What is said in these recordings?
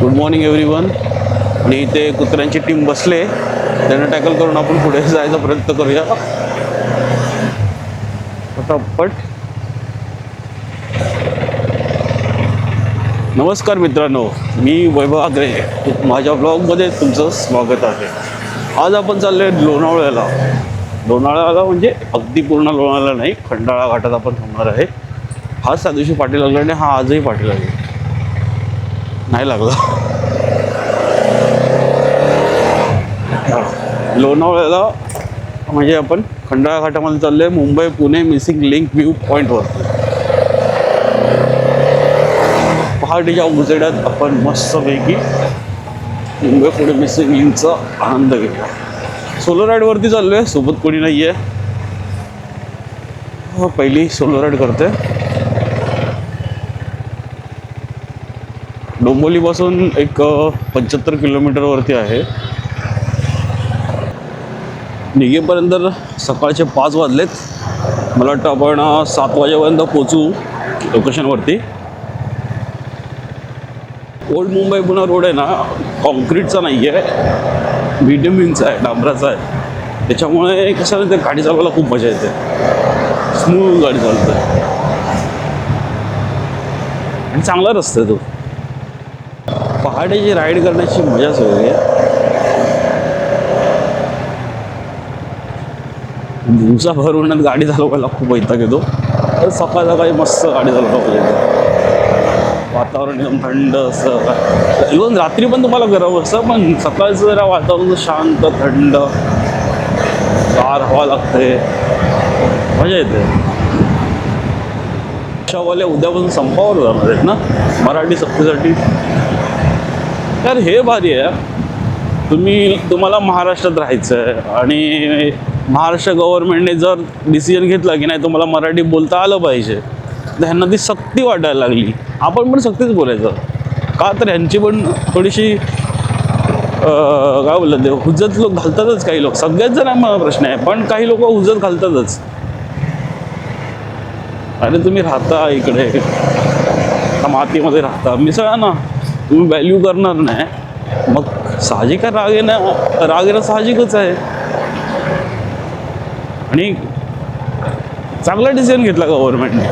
Good morning everyone. आणि इथे कुत्र्यांची team बसले, त्यांना टॅकल करून आपण पुढे जायचा प्रयत्न करूया पटापट. नमस्कार मित्रांनो, मी वैभव आगरे, माझ्या ब्लॉगमध्ये तुमचं स्वागत आहे. आज आपण चाललो आहे लोणावळ्याला. लोणावळ्याला म्हणजे अगदी पूर्ण लोणावळ्याला नाही, खंडाळा घाटात आपण थांबणार आहे. हाच त्या दिवशी पाठी लागला आणि हा आजही पाठी लागला नाही लागला. लोणावळ्याला म्हणजे आपण खंडाळा घाटामध्ये चाललो आहे, Mumbai Pune missing link view पॉईंटवरती. पहाटेच्या उजेडात आपण मस्तपैकी मुंबई पुणे मिसिंग लिंकचा आनंद घेऊया. सोलो राईडवरती चाललो आहे, सोबत कोणी नाही आहे. पहिली सोलो राईड करते. डोंबिवलीपासून एक 75 किलोमीटरवरती आहे. निघेपर्यंत सकाळचे 5 वाजलेत. मला वाटतं आपण 7 वाजेपर्यंत पोचू लोकेशनवरती. ओल्ड मुंबई पुणे रोड आहे ना, कॉन्क्रीटचा नाही आहे, मीडियमचा आहे, डांबराचा आहे. त्याच्यामुळे कसं ते गाडी चालवायला खूप मजा येते, स्मूथ गाडी चालते आणि चांगला रस्ता आहे तो. पहाटेची राईड करण्याची मजाच वेगळी आहे. दिवसाभर उन्हात गाडी चालवायला खूप वैताग येतो, तर सकाळ सकाळी मस्त गाडी चालवायला पाहिजे. वातावरण एकदम थंड असं, इव्हन रात्री पण तुम्हाला गरम असतं, पण सकाळचं जरा वातावरण शांत थंड, गार हवा लागते, मजा येते. रिक्षावाले उद्यापासून संपावर जाणार आहेत ना मराठी सक्तीसाठी. तर हे भारी आहे. तुम्हाला महाराष्ट्रात राहायचं आहे आणि महाराष्ट्र गव्हर्नमेंटने जर डिसिजन घेतला की नाही तुम्हाला मराठी बोलता आलं पाहिजे, तर ह्यांना ती सक्ती वाटायला लागली. आपण पण सक्तीच बोलायचं का, तर ह्यांची पण थोडीशी काय बोलतात ते, हुज्जत लोक घालतातच. काही लोक, सगळ्याच जणांना प्रश्न आहे, पण काही लोक हुज्जत घालतातच. अरे तुम्ही राहता इकडे, मातीमध्ये राहता, मिसळा ना. तुम्ही व्हॅल्यू करणार नाही, मग साहजिक राग येणं साहजिकच आहे. आणि चांगला डिसिजन घेतला गव्हर्नमेंटने.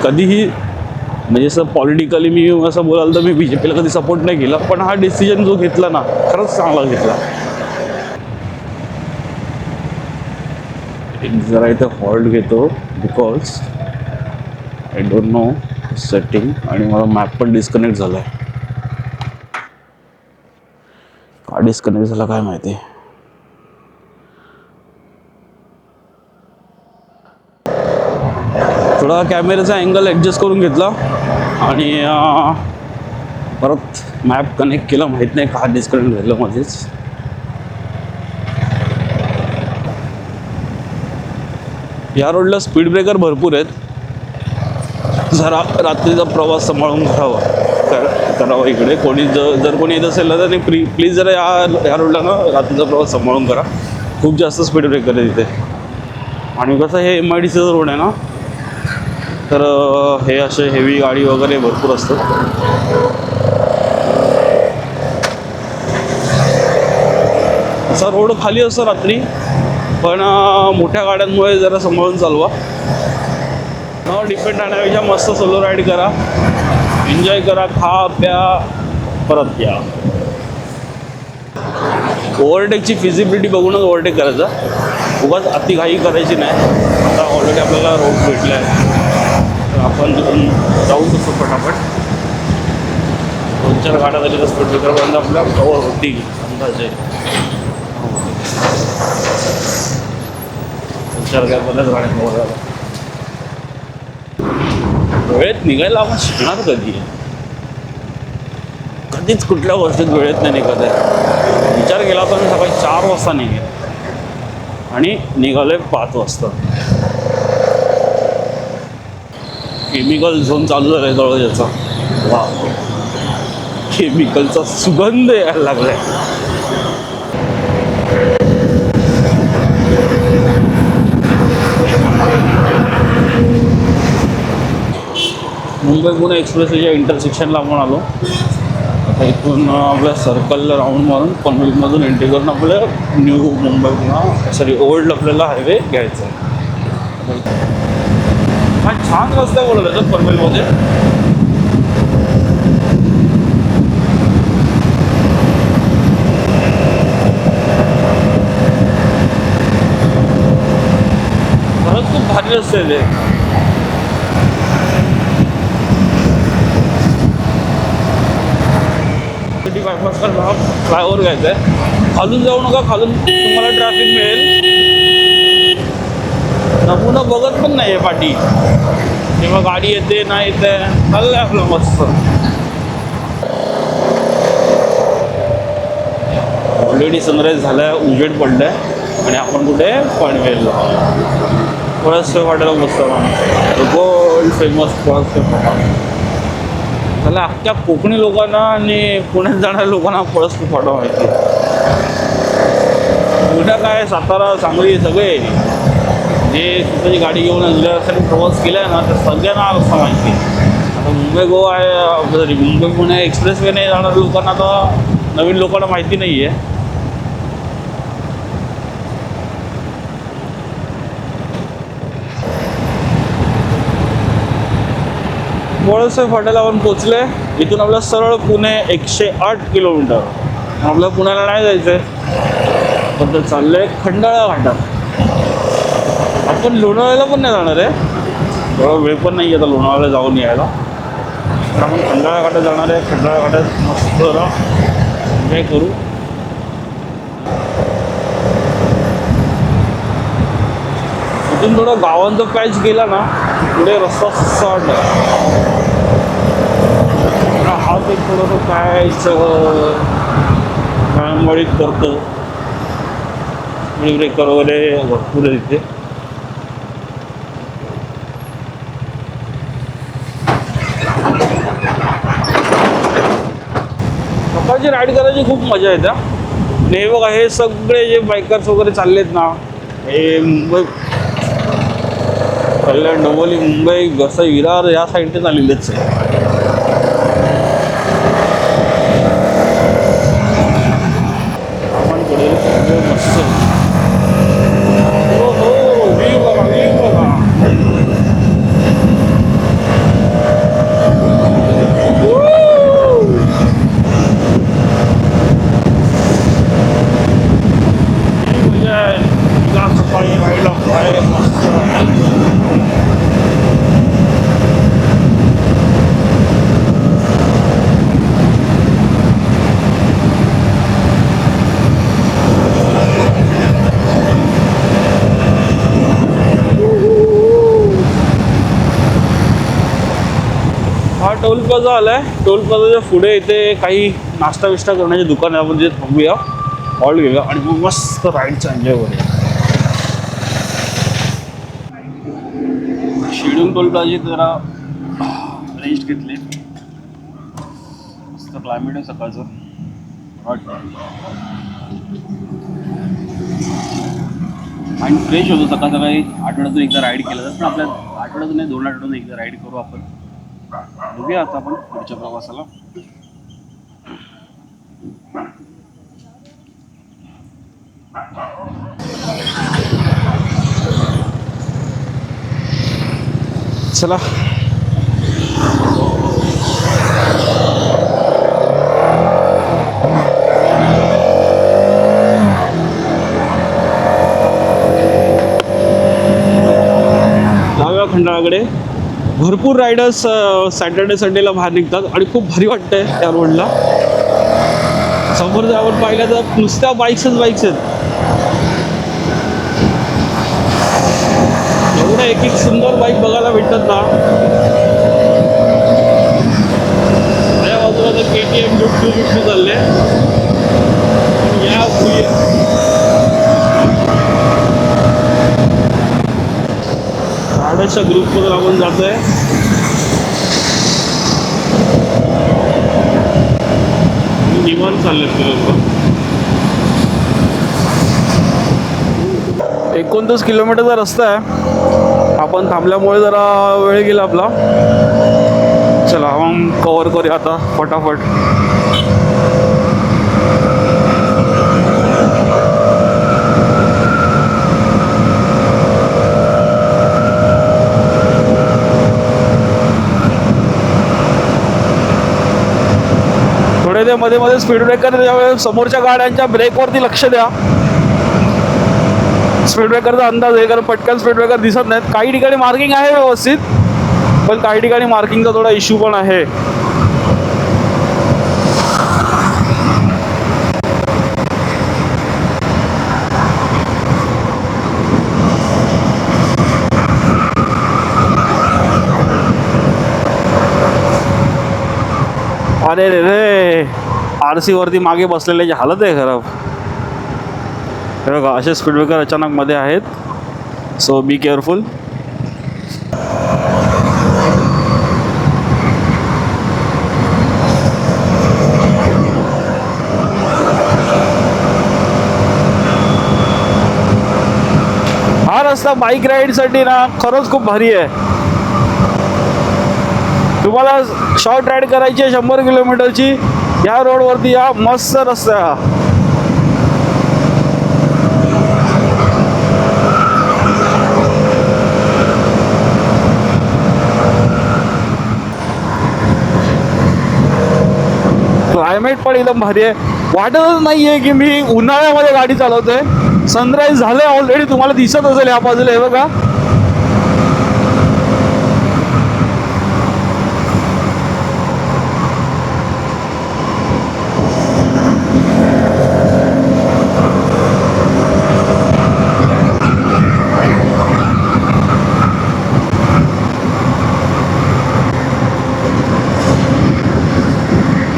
कधीही म्हणजे असं पॉलिटिकली मी असं बोलाल तर मी BJPला कधी सपोर्ट नाही केला, पण हा डिसिजन जो घेतला ना, खरंच चांगला घेतला. जरा इथे हॉल्ट घेतो because I don't know setting, आणि मला मॅप पण डिस्कनेक्ट झाला आहे. का डिस्कनेक्ट झाला काय माहिती. थोडा कॅमेऱ्याचा अँगल ॲडजस्ट करून घेतला आणि परत मॅप कनेक्ट केला. माहीत नाही का डिस्कनेक्ट झालं मध्येच. या रोडला स्पीड ब्रेकर भरपूर आहेत. जरा रात्रीचा प्रवास सांभाळून करावा इकडे. कोणी जर कोणी येत असेल ना, तर प्लीज जरा या रोडला ना रात्रीचा प्रवास सांभाळून करा. खूप जास्त स्पीड ब्रेकर आहे तिथे. आणि कसं हे MIDCचा रोड आहे ना, तर हे असे हेवी गाडी वगैरे भरपूर असतात. असा रोड खाली असतो रात्री, पण मोठ्या गाड्यांमुळे जरा सांभाळून चालवा. न डिपेंड राहण्यापेक्षा मस्त सोलो राईड करा, एन्जॉय करा, खा प्या, परत या. ओव्हरटेकची फिजिबिलिटी बघूनच ओव्हरटेक करायचा, उगाच अति घाई करायची नाही. आता ऑलरेडी आपल्याला रोड भेटला आहे, तर आपण जाऊ शकतो फटाफट. 2-4 गाड्या झाली तर स्पीड ब्रेकरपर्यंत आपल्या कवर होतील अंदाजे. 2-4 गाड्याच गाड्या कवर झाल्या. वेळेत निघायला आपण शिकणार कधी? कधीच कुठल्या गोष्टीत वेळेत नाही निघत आहे. विचार केला तर मी सकाळी 4 वाजता निघेल आणि निघालोय 5 वाजता. केमिकल झोन चालू झाला आहे जवळ याचा. वा, केमिकलचा सुगंध यायला लागलाय. मुंबई पुणे एक्सप्रेसच्या इंटरसेक्शनला आपण आलो. आता इथून आपल्या सर्कलला राऊंड मारून पनवेलमधून एंट्री करून आपल्या new Mumbai Pune sorry old आपल्याला हायवे घ्यायचा आहे. हा छान रस्ता बोलत आहे पनवेलमध्ये. खरंच खूप भारी रस्ते आहे ते. बायपासचा फ्लायओव्हर घ्यायचा आहे. खालून जाऊ नका, खालून तुम्हाला ट्रॅफिक मिळेल. नमुना बघत पण नाही आहे पाठी, तेव्हा गाडी येते नाही येते. चाललंय आपलं मस्त. ऑलरेडी सनराईज झालाय, उजेड पडलाय आणि आपण कुठे पनवेलला पळसवे वाटायला बसतो. गोल्ड फेमस पळसवे फाटा. त्याला अख्ख्या कोकणी लोकांना आणि पुण्यात जाणाऱ्या लोकांना पळसवे फाटा माहिती. पुण्या काय सातारा सांगली सगळे जे स्वतःची गाडी घेऊन जिल्ह्यासाठी प्रवास केला आहे ना, तर सगळ्यांना रस्ता माहिती. आता मुंबई गोवा आहे सॉरी मुंबई पुणे एक्सप्रेसवेने जाणाऱ्या लोकांना आता नवीन लोकांना माहिती नाही आहे. पळसवे फाट्याला आपण पोचले. इथून आपलं सरळ पुणे 108 किलोमीटर. आपल्या पुण्याला नाही जायचं आहे, पण तर चाललं आहे खंडाळा घाटात. आपण लोणावळ्याला पण नाही जाणार आहे, थोडा वेळ पण नाही आता लोणावळ्याला जाऊन यायला. तर आपण खंडाळा घाटात जाणार आहे. खंडाळा घाटात मस्त एन्जॉय करू. इथून थोडं गावांचा पॅच गेला ना, पुढे रस्ता सॉर्ट आहे. हा ते थोडंसं पॅच काळंबळीत करतो. ब्रेकर वगैरे भरपूर आहे तिथे. सकाळची राईड करायची खूप मजा येते. आणि बघा हे सगळे जे बायकर्स वगैरे चाललेत ना, हे मुंबई कल्याण डोंबिवली मुंबई वसई विरार या साईडने चाललेलेच आहे. आपण पुढे मस्त हो हो व्ह्यू बघा व्ह्यू बघा. सकाळी राहिला काय मस्त. हा टोल प्लाझा आलाय. टोल प्लाझाच्या पुढे इथे काही नाश्ता विष्टा करण्याचे दुकान आहे. आपण जे थांबूया, हॉल्ट घेऊया आणि मग मस्त राईडचा एन्जॉय करूया. शेड्यूल टोल प्लाझा जरा रेस्ट घेतले. मस्त क्लायमेट आहे सकाळचं. माइंड फ्रेश होतो सकाळ सकाळी. आठवड्यातून एकदा राईड केलं तर, पण आपल्या आठवड्यातून नाही 2 आठवड्यातून एकदा राईड करू आपण. बघूया आता आपण पुढच्या प्रवासाला. चला जाऊया खंडाळाकडे. भरपूर रायडर्स सॅटर्डे संडेला बाहेर निघतात आणि खूप भारी वाटतंय त्या रोडला. समोर जर आपण पाहिलं तर नुसत्या बाईक्सच बाईक्स आहेत. एवढ्या एक एक सुंदर बाईक बघायला भेटतात ना. या बाजूला तर KTM 250 चालले. या रायडर्सच्या ग्रुपमधून आपण जातोय. निवांत चाललेत ते लोक. 29 किलोमीटरचा रस्ता आहे. आपण थांबल्यामुळे जरा वेळ गेला आपला. प्लॅटफॉर्म कव्हर करूया आता फटाफट. थोडे ते मध्ये मध्ये स्पीड ब्रेकर, त्यामुळे समोरच्या गाड्यांच्या ब्रेकवरती लक्ष द्या. स्पीड ब्रेकरचा अंदाज आहे, कारण पटकन स्पीड ब्रेकर दिसत नाहीत. काही ठिकाणी मार्किंग आहे व्यवस्थित, पण काही ठिकाणी मार्किंगचा थोडा इश्यू पण आहे. अरे रे रे, RC वरती मागे बसलेल्याची हालत आहे खराब. हे बघा, असे स्पीड ब्रेकर अचानक मध्ये आहेत, सो बी केअरफुल. हा रस्ता बाईक राईडसाठी ना खरंच खूप भारी आहे. तुम्हाला शॉर्ट राईड करायची आहे 100 किलोमीटरची, या रोडवरती या, मस्त रस्ता आहे हा. क्लायमेट पण एकदम भारी आहे. वाटतच नाहीये की मी उन्हाळ्यामध्ये गाडी चालवतोय. सनराईज झालंय ऑलरेडी, तुम्हाला दिसत असेल या बाजूला, हे बघा.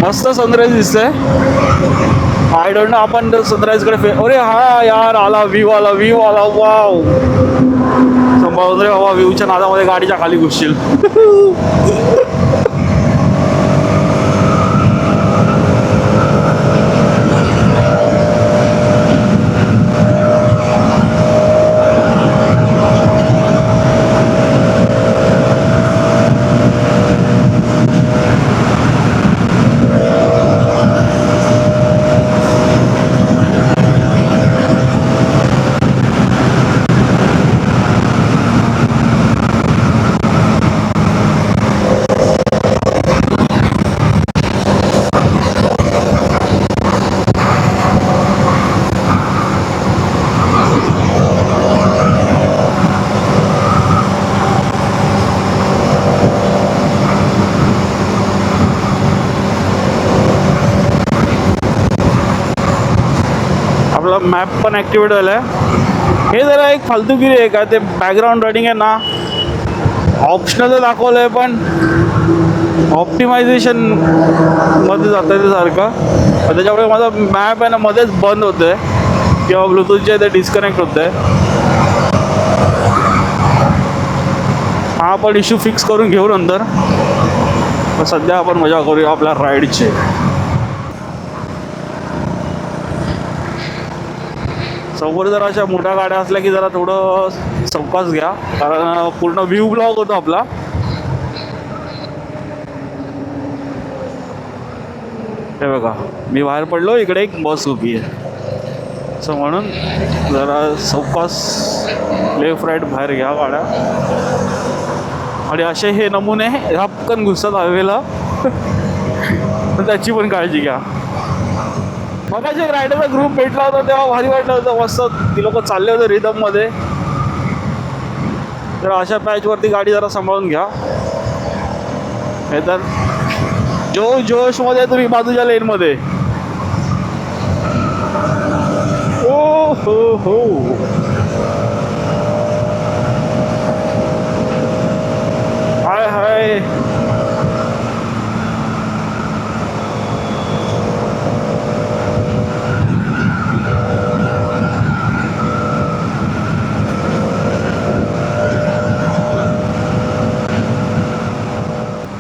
मस्त सनराईज दिसतंय. आय डोंट नो आपण सनराईज कडे अरे हा यार, आला व्ह्यू, आला व्ह्यू, आला. वाव, संभाळून रे बाबा, व्ह्यूच्या नादामध्ये गाडीच्या खाली घुसशील. आपला मॅप पण ॲक्टिवेट झाला आहे. हे जरा एक फालतूगिरी आहे का, ते बॅकग्राऊंड रायडिंग आहे ना, ऑप्शनल दाखवलं आहे, पण ऑप्टिमायझेशन मध्ये जातं आहे ते सारखं. त्याच्यामुळे माझा मॅप आहे ना मध्येच बंद होतं आहे, किंवा ब्लूटूथचे ते डिस्कनेक्ट होतं आहे. हा पण इश्यू फिक्स करून घेऊ नंतर. पण सध्या आपण मजा करूया आपल्या राईडची. समोर जर अशा मोठ्या गाड्या असल्या की जरा थोडं सावकाश घ्या, कारण पूर्ण व्ह्यू ब्लॉक होतो आपला. हे बघा, मी बाहेर पडलो, इकडे एक बस उभी आहे, सो म्हणून जरा सावकाश लेफ्ट राईट बाहेर घ्या गाड्या. आणि असे हे नमुने हपकन घुसतात हवेला, तर त्याची पण काळजी घ्या. मगाशी एक रायडरचा ग्रुप भेटला होता तेव्हा भारी वाटलं होतं, मस्त ती लोक चालले होते रिदममध्ये. तर अशा पॅचवरती गाडी जरा सांभाळून घ्या, नाही तर जोशमध्ये तुम्ही बाजूच्या लेनमध्ये. ओ हो हो, हाय हाय.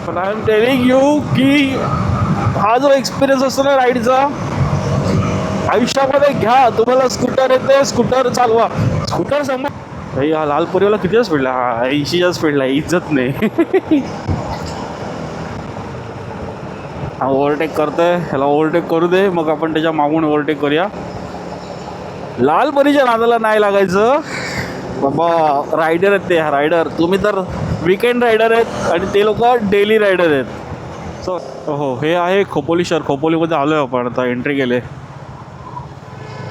पण आय एम टेलिंग यू की हा जो एक्सपिरियन्स असतो ना राईडचा, आयुष्यामध्ये घ्या. तुम्हाला स्कूटर येते, स्कूटर चालवा. स्कूटर समोर हा लालपुरीला किती स्पीडला, हा 80च्या स्पीडला, इज्जत नाही. हा ओव्हरटेक करतोय, ह्याला ओव्हरटेक करू दे, मग आपण त्याच्या मागून ओव्हरटेक करूया. लाल परीच्या नादाला नाही लागायचं बाबा. रायडर आहेत ते, रायडर. तुम्ही तर वीकेंड रायडर आहेत आणि ते लोक डेली रायडर आहेत. सो हो, हे आहे खोपोली शहर. खोपोलीमध्ये आलो आहे आपण, आता एंट्री केले.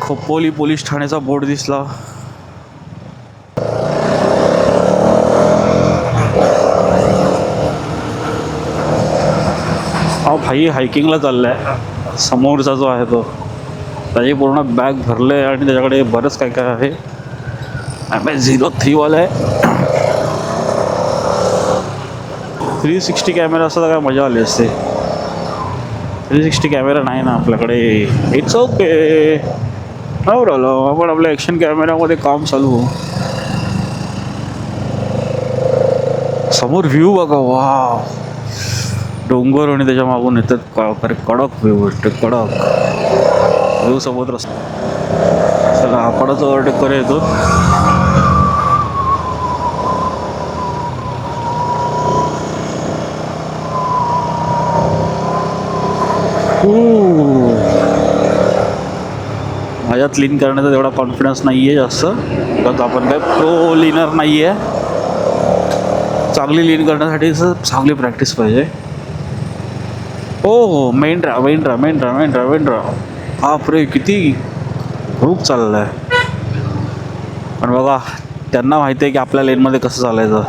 खोपोली पोलीस ठाण्याचा बोर्ड दिसला. हा भाई हायकिंगला चालला आहे. समोरचा जो आहे तो, त्याची पूर्ण बॅग भरले आहे आणि त्याच्याकडे बरंच काय काय आहे. MH03 वाला आहे. 360 कॅमेरा असता तर काय मजा आली असते. 360 कॅमेरा नाही ना आपल्याकडे. It's okay, no problem. आपण आपल्या ॲक्शन कॅमेरामध्ये काम चालू. समोर व्ह्यू बघा, वा. डोंगर आणि त्याच्या मागून येतात कडक व्ह्यू भेटते, कडक व्ह्यू समुद्र. चला आपणच ओव्हरटेक करू येतो. माझ्यात लीन करण्याचा तेवढा कॉन्फिडन्स नाही आहे जास्त, कारण आपण काय प्रो लिनर नाही आहे. चांगली लीन करण्यासाठी चांगली प्रॅक्टिस पाहिजे. हो, मेंढरा. बापरे, किती ग्रुप चालला आहे. पण बघा, त्यांना माहिती आहे की आपल्या लेनमध्ये कसं चालायचं,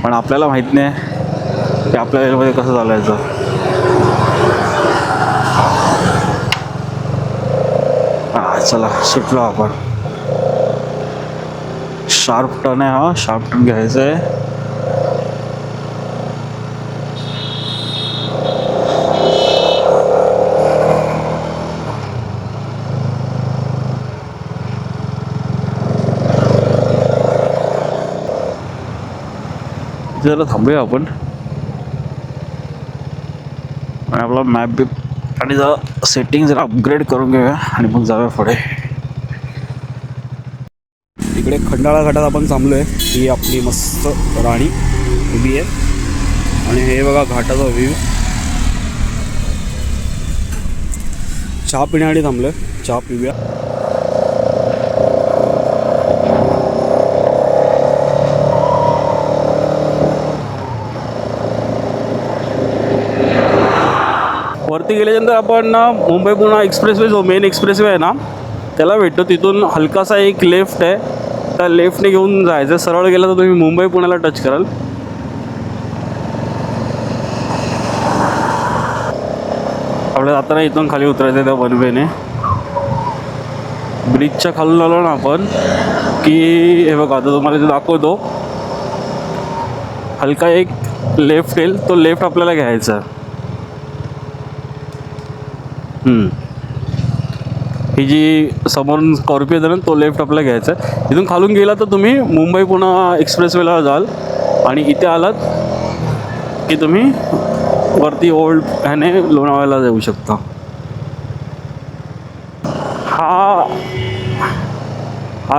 पण आपल्याला माहीत नाही की आपल्या लेनमध्ये कसं चालायचं. चला सुटलो आपण. शार्प टर्न आहे हा, शार्प टर्न घ्यायचं आहे. जरा थांबूया आपण आणि आपला मॅप बी आणि जरा सेटिंग जरा अपग्रेड करून घेऊया आणि मग जाऊया पुढे. इकडे खंडाळा घाटात आपण थांबलो आहे. ही आपली मस्त राणी उभी आहे आणि हे बघा घाटाचा व्ह्यू. चहा पिण्यासाठी थांबलो आहे, चहा पिऊया. वरती गेल्यानंतर आपण ना मुंबई पुणे एक्सप्रेसवे, जो मेन एक्सप्रेसवे आहे ना त्याला भेटतो. तिथून हलकासा एक लेफ्ट आहे, त्या लेफ्टने घेऊन जायचं. सरळ गेला तर तुम्ही मुंबई पुण्याला टच कराल. आपल्याला जाताना इथून खाली उतरायचं त्या वन वेने. ब्रिजच्या खालून आलो ना आपण की हे बघा, आता तुम्हाला ते दाखवतो. हलका एक लेफ्ट येईल, तो लेफ्ट आपल्याला घ्यायचा. ही जी समोरून स्कॉर्पिओ आहे ना, तो लेफ्ट आपल्याला घ्यायचा आहे. इथून खालून गेला तर तुम्ही मुंबई पुणे एक्सप्रेसवेला जाल आणि इथे आलात की तुम्ही वरती ओल्ड ह्याने लोणावळ्याला जाऊ शकता. हा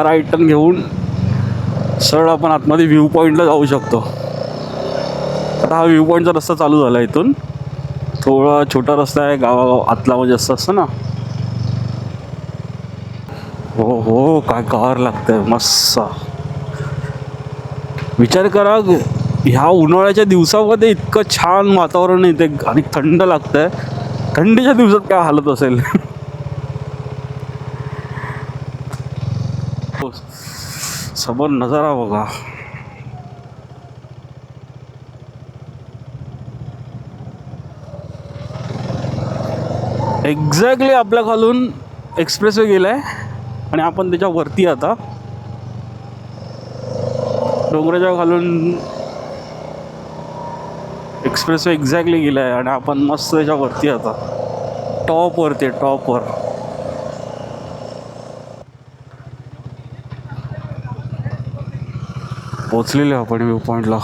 राईट टर्न घेऊन सरळ आपण आतमध्ये व्ह्यू पॉईंटला जाऊ शकतो. आता हा व्ह्यू पॉईंटचा रस्ता चालू झाला. इथून थोडा छोटा रस्ता आहे, गावा आतला म्हणजे असं असतं ना. हो, काय गार लागतंय मस्त. विचार करा, ह्या उन्हाळ्याच्या दिवसामध्ये इतकं छान वातावरण येते आणि थंड लागतंय. थंडीच्या दिवसात काय हालत असेल. समोर नजारा बघा. एक्झॅक्टली आपल्या खालून एक्सप्रेसवे गेलाय आणि आपण त्याच्या वरती आता डोंगराच्या खालून एक्सप्रेसवे एक्झॅक्टली गेलाय आणि आपण मस्त त्याच्या वरती आता टॉपवरती. टॉपवर पोचलेले आपण व्ह्यू पॉईंटला.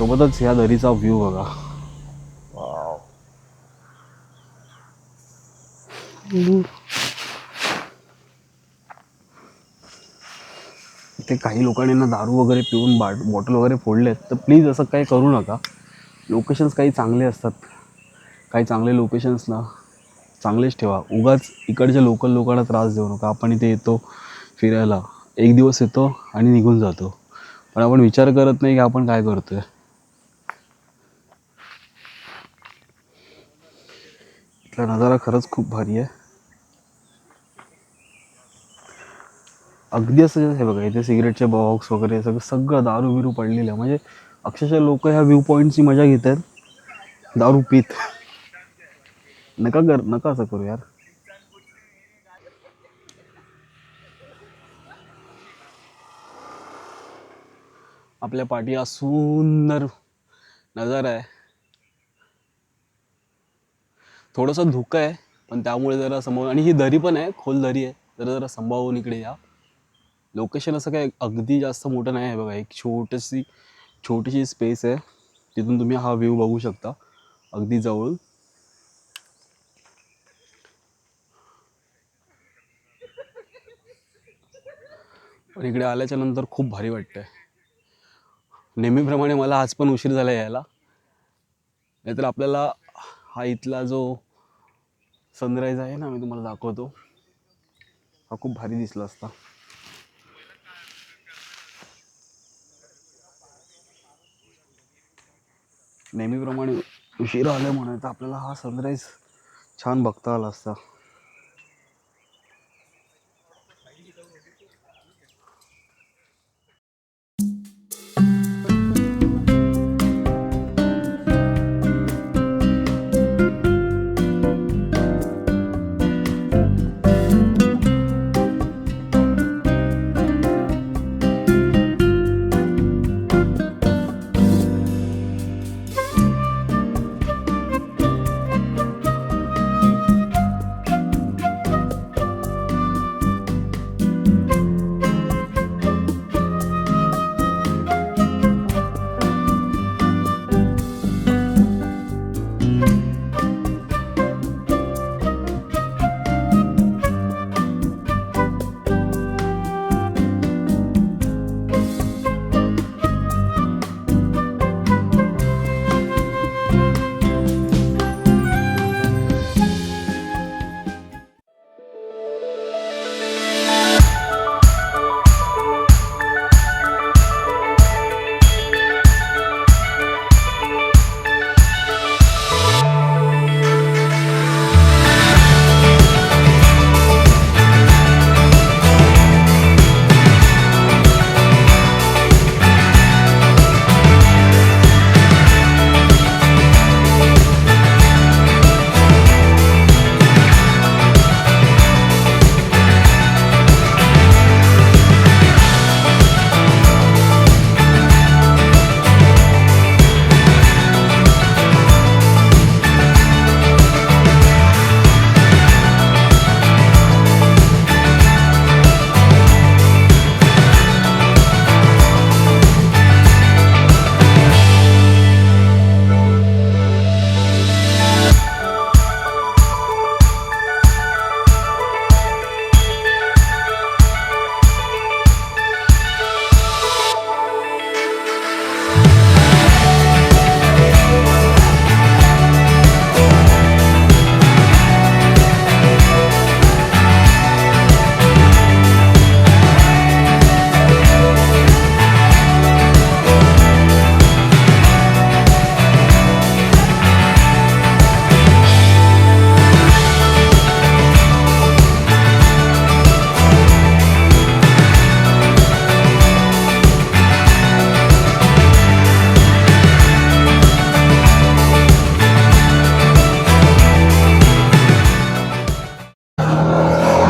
सोबतच ह्या दरीचा व्ह्यू बघा. इथे काही लोकांनी ना दारू वगैरे पिऊन बॉटल वगैरे फोडलेत, तर प्लीज असं काही करू नका. लोकेशन्स काही चांगले असतात, काही चांगले लोकेशन्स ना चांगलेच ठेवा. उगाच इकडच्या लोकल लोकांना त्रास देऊ नका. आपण इथे येतो फिरायला, एक दिवस येतो आणि निघून जातो, पण आपण विचार करत नाही की आपण काय करतोय. इथला नजारा खरंच खूप भारी आहे. अगदी असं हे बघा, इथे सिगरेटचे बॉक्स वगैरे सगळं दारू बिरू पडलेलं आहे. म्हणजे अक्षरशः लोक ह्या व्ह्यू पॉईंटची मजा घेत आहेत दारू पीत. नका असं करू यार. आपल्या पाठी हा सुंदर नजारा आहे. थोडंसं धुकं आहे, पण त्यामुळे जरा समोर, आणि ही दरी पण आहे, खोल दरी आहे, जरा जरा संभाळून इकडे या. लोकेशन असं काय अगदी जास्त मोठं नाही आहे बघा, एक छोटीशी स्पेस आहे, तिथून तुम्ही हा व्ह्यू बघू शकता अगदी जवळ. पण इकडे आल्याच्या नंतर खूप भारी वाटतंय. नेहमीप्रमाणे मला आज पण उशीर झाला यायला, नाहीतर आपल्याला हा इथला जो सनराईज आहे ना, मी तुम्हाला दाखवतो, हा खूप भारी दिसला असता. नेहमीप्रमाणे उशीर आल्यामुळे तर आपल्याला हा सनराईज छान बघता आला असता.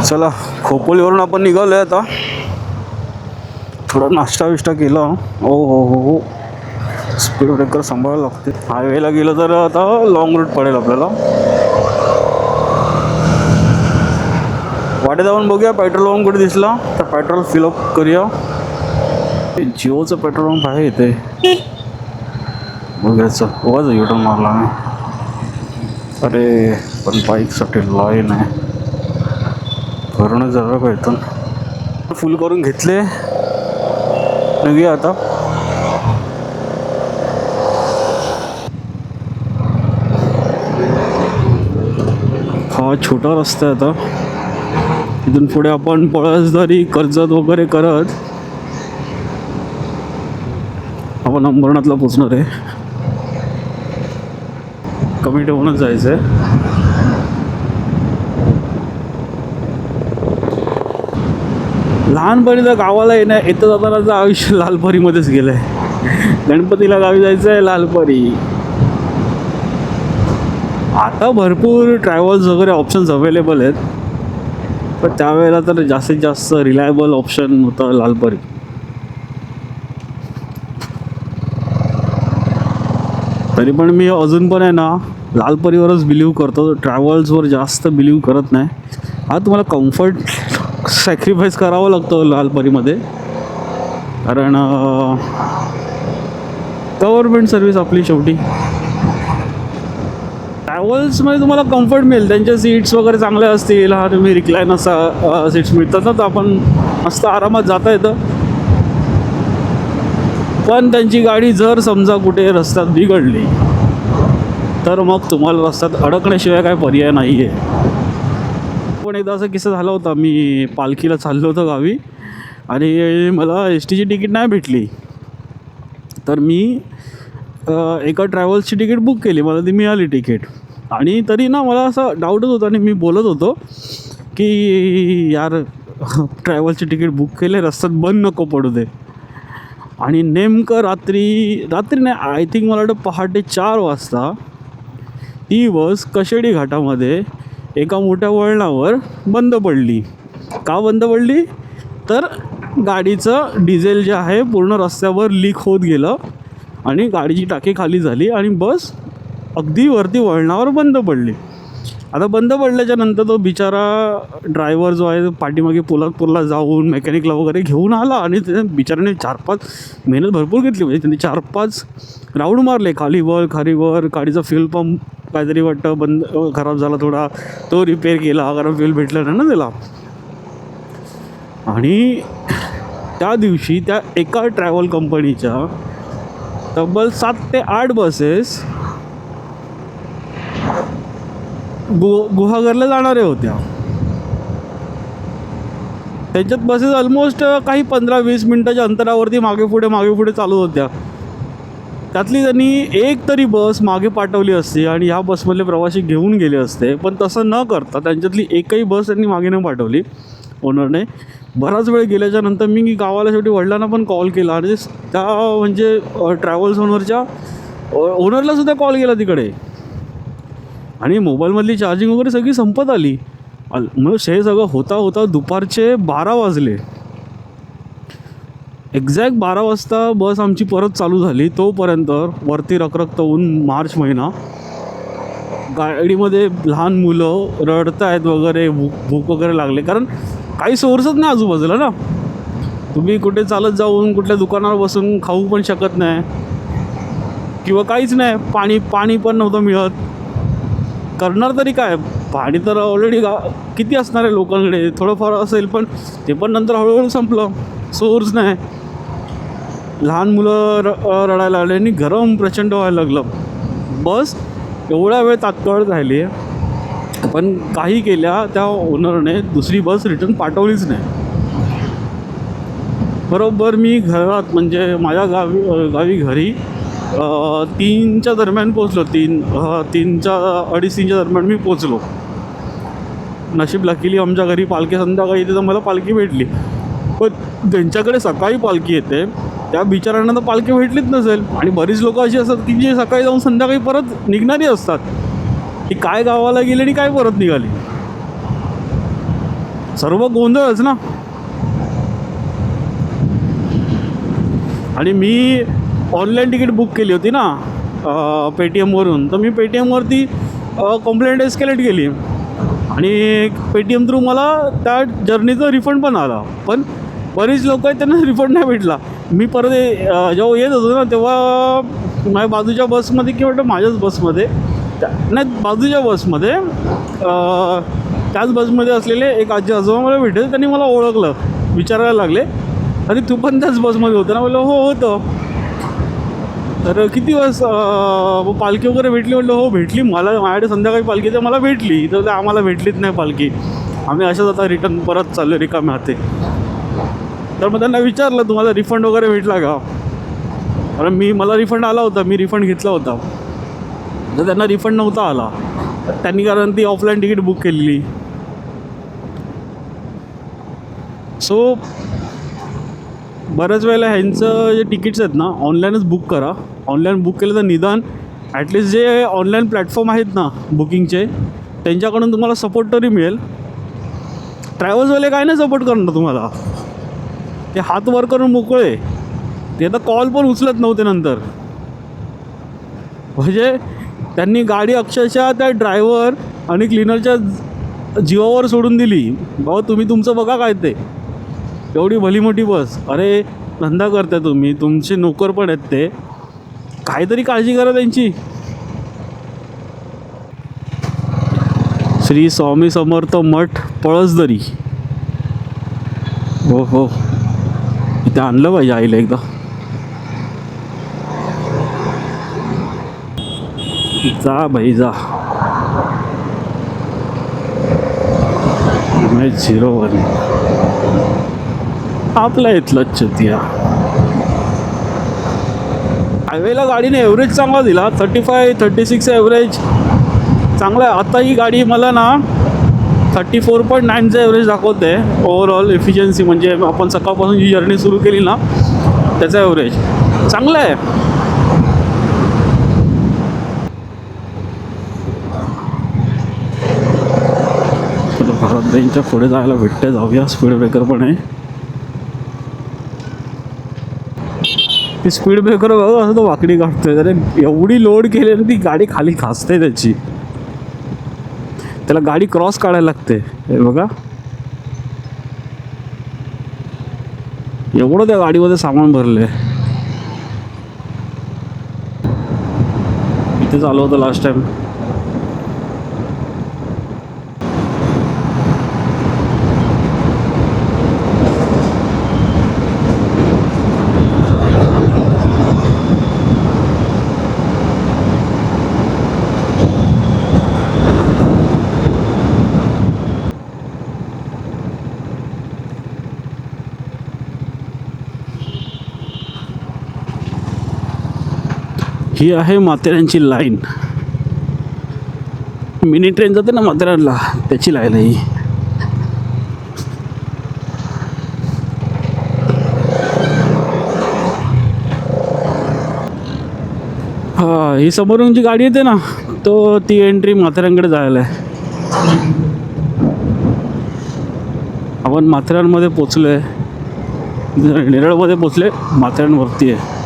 चला, खोपोलीवरून आपण निघालो आहे आता. थोडा नाश्ता विष्टा केला. हो, स्पीड ब्रेकर सांभाळायला लागते. हायवेला गेलं तर आता लॉंग रूट पडेल आपल्याला. वाटे जाऊन बघूया पेट्रोल पंप कुठे दिसला तर पेट्रोल फिलअप करूया. जिओचं पेट्रोल पंप आहे इथे. बघायचं उगाच युटर्न मारला मी. अरे पण बाईकसाठी लाईन आहे, करूनच जावं का इथून. फुल करून घेतले, निघूया आता. हा छोटा रस्ता आहे आता. इथून पुढे आपण पळसदारी कर्जत वगैरे करत आपण अंबरनाथला पोचणार आहे. कमी ठेवूनच जायचं आहे. लहानपणी तर गावाला येतं जातानाचं आयुष्य लालपरीमध्येच गेलं आहे. गणपतीला गावी जायचं आहे, लालपरी. आता भरपूर ट्रॅव्हल्स वगैरे ऑप्शन्स अवेलेबल आहेत, पण त्यावेळेला तर जास्तीत जास्त रिलायबल ऑप्शन होतं लालपरी. तरी पण मी अजून पण आहे ना लालपरीवरच बिलीव्ह करतो, ट्रॅव्हल्सवर जास्त बिलीव्ह करत नाही. हा तुम्हाला कम्फर्ट सॅक्रिफाईस करावं लागतं लालपरीमध्ये, कारण गव्हर्मेंट सर्विस आपली शेवटी. ट्रॅव्हल्समध्ये तुम्हाला कम्फर्ट मिळेल, त्यांचे सीट्स वगैरे चांगले असतील. हा तुम्ही रिक्लाईन असा सीट्स मिळतात ना, तर आपण मस्त आरामात जाता येतं. पण त्यांची गाडी जर समजा कुठे रस्त्यात बिघडली तर मग तुम्हाला रस्त्यात अडकण्याशिवाय काय पर्याय नाही आहे. पण एकदा असा किस्सा झाला होता, मी पालखीला चाललो होतो गावी आणि मला एस टीची तिकीट नाही भेटली. तर मी एका ट्रॅव्हल्सची तिकीट बुक केली, मला ती मिळाली तिकीट. आणि तरी ना मला असा डाऊटच होता आणि मी बोलत होतो की यार ट्रॅव्हल्सची तिकीट बुक केले, रस्त्यात बंद नको पडू दे. आणि नेमकं रात्री नाही, आय थिंक मला वाटतं पहाटे 4 वाजता ती बस कशेडी घाटामध्ये एका मोठ्या वळणावर बंद पडली. का बंद पडली तर गाडीचं डिझेल जे आहे पूर्ण रस्त्यावर लीक होत गेलं आणि गाडीची टाकी खाली झाली आणि बस अगदी वरती वळणावर बंद पडली. आता बंद पडल्याच्या नंतर तो बिचारा ड्रायव्हर जो आहे पाठीमागे पोलादपूरला जाऊन मेकॅनिकला वगैरे घेऊन आला आणि त्या बिचाराने 4-5 मेहनत भरपूर घेतली. म्हणजे त्यांनी 4-5 राऊंड मारले, खालीवर गाडीचा फ्यूल पंप काहीतरी वाटतं बंद खराब झाला थोडा, तो रिपेअर केला कारण फ्यूल भेटलं नाही ना त्याला. आणि त्या दिवशी त्या एका ट्रॅव्हल कंपनीच्या तब्बल 7 ते 8 बसेस गुहागरला जाणाऱ्या होत्या. त्यांच्यात बसेस ऑलमोस्ट काही 15-20 मिनटाच्या अंतरावरती मागे पुढे चालू होत्या. त्यातली त्यांनी एक तरी बस मागे पाठवली असती आणि ह्या बसमधले प्रवासी घेऊन गेले असते. पण तसं न करता त्यांच्यातली एकही बस त्यांनी मागे न पाठवली ओनरने. बराच वेळ गेल्याच्या नंतर मी गावाला शेवटी वडिलांना पण कॉल केला आणि त्या म्हणजे ट्रॅव्हल्स ओनरला सुद्धा कॉल केला तिकडे. आणि मोबाईलमधली चार्जिंग वगैरे सगळी संपत आली. मग हे सगळं होता दुपारचे 12 वाजले. एक्झॅक्ट 12 वाजता बस आमची परत चालू झाली. तोपर्यंत वरती रखरखत ऊन, मार्च महिना, गाडीमध्ये लहान मुलं रडत आहेत वगैरे, भूक वगैरे लागले. कारण काही सोर्सच नाही आजूबाजूला ना, तुम्ही कुठे चालत जाऊन कुठल्या दुकानावर बसून खाऊ पण शकत नाही किंवा काहीच नाही. पाणी पण नव्हतं मिळत. करणार तरी काय, पाणी तर ऑलरेडी किती असणार आहे लोकांकडे, थोडंफार असेल पण ते पण नंतर हळूहळू संपलं. सोर्स नाही. लहान मुलं रडायला लागले आणि गरम प्रचंड व्हायला लागलं. बस एवढा वेळ तात्काळ राहिली आहे, पण काही केल्या त्या ओनरने दुसरी बस रिटर्न पाठवलीच नाही. बरोबर मी घरात म्हणजे माझ्या गावी घरी 3च्या दरम्यान पोचलो. 2:30 दरम्यान मी पोचलो. नशीब लकीली आमच्या घरी पालखी संध्याकाळी येते तर मला पालखी भेटली. पण त्यांच्याकडे सकाळी पालखी येते, त्या बिचाऱ्यांना तर पालखी भेटलीच नसेल. आणि बरीच लोक अशी असतात की जे सकाळी जाऊन संध्याकाळी परत निघणारी असतात. की काय गावाला गेली आणि काय परत निघाली, सर्व गोंधळच ना. आणि मी ऑनलाईन तिकीट बुक केली होती ना पेटीएमवरून, तर मी पेटीएमवरती कंप्लेंट एस्केलेट केली आणि पेटीएम थ्रू मला त्या जर्नीचा रिफंड पण आला. पण बरीच लोक आहेत त्यांना रिफंड नाही भेटला. मी परत जेव्हा येत होतो ना तेव्हा माझ्या बाजूच्या बसमध्ये किंवा वाटतं माझ्याच बसमध्ये नाही बाजूच्या बसमध्ये त्याच बसमध्ये असलेले एक आजी आजोबा मला भेटले. त्यांनी मला ओळखलं, विचारायला लागले, अरे तू पण त्याच बसमध्ये होतं ना? म्हणलं हो होतं. तर किती वाज पालखी वगैरे भेटली? म्हटलं हो भेटली, मला माझ्याकडे संध्याकाळी पालखी तर मला भेटली. तर आम्हाला भेटलीच नाही पालखी, आम्ही अशाच आता रिटर्न परत चाललो रिकाम्या हाते. तर मग त्यांना विचारलं तुम्हाला रिफंड वगैरे भेटला का? कारण मला रिफंड आला होता, मी रिफंड घेतला होता. तर त्यांना रिफंड नव्हता आला त्यांनी, कारण ती ऑफलाईन तिकीट बुक केलेली. सो बऱ्याच वेळेला ह्यांचं जे तिकीट्स आहेत ना ऑनलाईनच बुक करा. ऑनलाईन बुक केलं तर निदान ॲटलिस्ट जे ऑनलाईन प्लॅटफॉर्म आहेत ना बुकिंगचे, त्यांच्याकडून तुम्हाला सपोर्ट तरी मिळेल. ट्रॅव्हल्सवाले काय नाही सपोर्ट करणार तुम्हाला, ते हात वर करून मोकळे. ते तर कॉल पण उचलत नव्हते नंतर. म्हणजे त्यांनी गाडी अक्षरशः त्या ड्रायव्हर आणि क्लिनरच्या जीवावर सोडून दिली. बाबा तुम्ही तुमचं बघा काय ते, एवढी भली मोठी बस, अरे धंदा करताय तुम्ही, तुमचे नोकर पण आहेत, ते काहीतरी काळजी करा त्यांची. श्री स्वामी समर्थ मठ पळसदरी. हो हो, इथे आणलं पाहिजे आईला एकदा. जा भाई जा. MH01 आपल्या इथलंच चतिया. हायवेला गाडीने ॲव्हरेज चांगला दिला, 35-36 ॲव्हरेज चांगला आहे. आता ही गाडी मला ना 34.9चं ॲव्हरेज दाखवते ओव्हरऑल एफिशियन्सी. म्हणजे आपण सकाळपासून जी जर्नी सुरू केली ना त्याचं ॲव्हरेज चांगलं आहे. भारत पुढे जायला भेटते, जाऊया. स्पीड ब्रेकर पण आहे. ती स्पीड ब्रेकर बघा असं तो वाकडी काढतोय. अरे एवढी लोड केली ना ती गाडी खाली खासते त्याची, त्याला गाडी क्रॉस काढायला लागते. हे बघा एवढं त्या गाडीमध्ये सामान भरले. इथे चालू होतं लास्ट टाइम. ही आहे माथेरानची लाईन. मिनी ट्रेन जाते ना माथेरानला, त्याची लाईन आहे ही. हा, ही समोरून जी गाडी येते ना तो ती एंट्री माथेरानकडे जायला आहे. आपण माथेरानमध्ये पोचलो आहे, नेरळमध्ये पोचले, माथेरानवरती आहे.